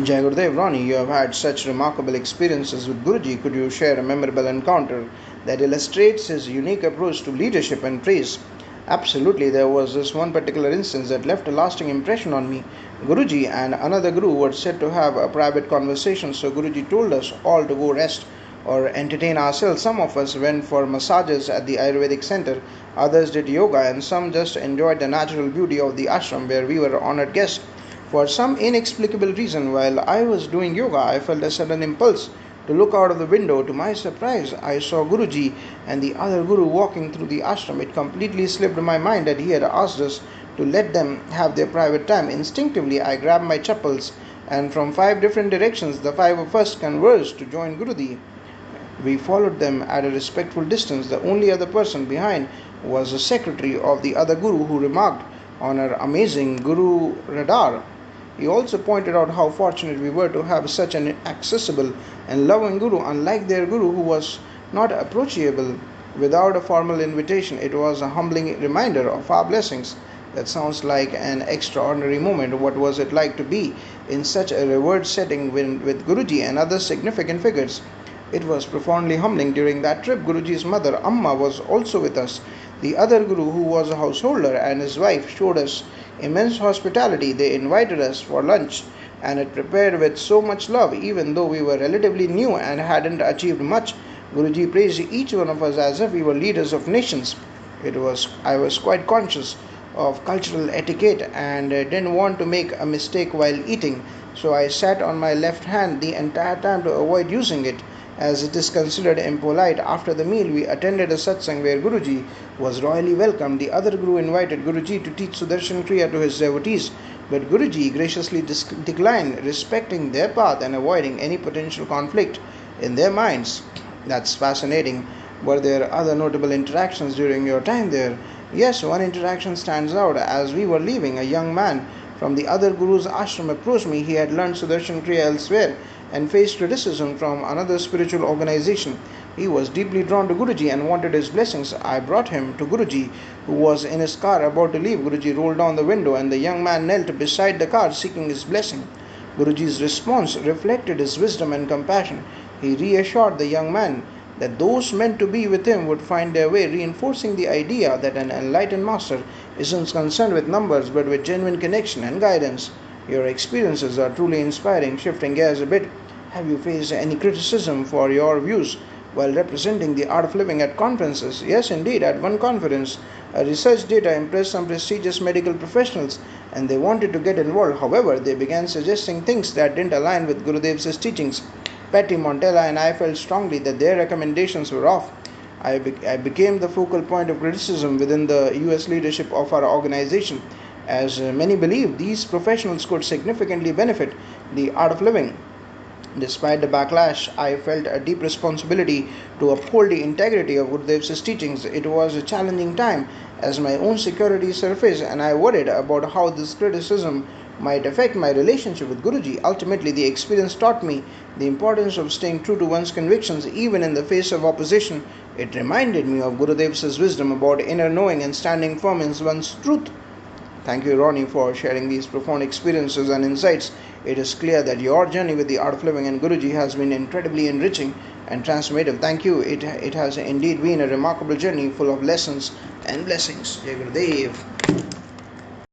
Jai Gurudev, Ronnie, you have had such remarkable experiences with Guruji. Could you share a memorable encounter that illustrates his unique approach to leadership and praise? Absolutely, there was this one particular instance that left a lasting impression on me. Guruji and another guru were said to have a private conversation, so Guruji told us all to go rest or entertain ourselves. Some of us went for massages at the Ayurvedic center, others did yoga, and some just enjoyed the natural beauty of the ashram where we were honored guests. For some inexplicable reason, while I was doing yoga, I felt a sudden impulse to look out of the window. To my surprise, I saw Guruji and the other Guru walking through the ashram. It completely slipped my mind that he had asked us to let them have their private time. Instinctively, I grabbed my chappals, and from five different directions, the five of us converged to join Guruji. We followed them at a respectful distance. The only other person behind was the secretary of the other Guru, who remarked on our amazing Guru radar. He also pointed out how fortunate we were to have such an accessible and loving Guru, unlike their Guru who was not approachable without a formal invitation. It was a humbling reminder of our blessings. That sounds like an extraordinary moment. What was it like to be in such a revered setting with Guruji and other significant figures? It was profoundly humbling. During that trip, Guruji's mother, Amma, was also with us. The other Guru, who was a householder, and his wife showed us immense hospitality. They invited us for lunch, and it prepared with so much love. Even though we were relatively new and hadn't achieved much, Guruji praised each one of us as if we were leaders of nations. I was quite conscious of cultural etiquette and didn't want to make a mistake while eating, so I sat on my left hand the entire time to avoid using it, as it is considered impolite. After the meal, we attended a satsang where Guruji was royally welcomed. The other Guru invited Guruji to teach Sudarshan Kriya to his devotees, but Guruji graciously declined, respecting their path and avoiding any potential conflict in their minds. That's fascinating. Were there other notable interactions during your time there? Yes, one interaction stands out. As we were leaving, a young man from the other Guru's ashram approached me. He had learned Sudarshan Kriya elsewhere and faced criticism from another spiritual organization. He was deeply drawn to Guruji and wanted his blessings. I brought him to Guruji, who was in his car about to leave. Guruji rolled down the window and the young man knelt beside the car seeking his blessing. Guruji's response reflected his wisdom and compassion. He reassured the young man that those meant to be with him would find their way, reinforcing the idea that an enlightened master isn't concerned with numbers but with genuine connection and guidance. Your experiences are truly inspiring. Shifting gears a bit, have you faced any criticism for your views while representing the art of living at conferences? Yes, indeed. At one conference, a research data impressed some prestigious medical professionals and they wanted to get involved. However, they began suggesting things that didn't align with Gurudev's teachings. Patty Montella and I felt strongly that their recommendations were off. I became the focal point of criticism within the US leadership of our organization, as many believed these professionals could significantly benefit the art of living. Despite the backlash, I felt a deep responsibility to uphold the integrity of Gurudev's teachings. It was a challenging time as my own security surfaced and I worried about how this criticism might affect my relationship with Guruji. Ultimately, the experience taught me the importance of staying true to one's convictions even in the face of opposition. It reminded me of Gurudev's wisdom about inner knowing and standing firm in one's truth. Thank you, Ronnie, for sharing these profound experiences and insights. It is clear that your journey with the art of living and Guruji has been incredibly enriching and transformative. Thank you. It has indeed been a remarkable journey full of lessons and blessings. Jai Gurudev.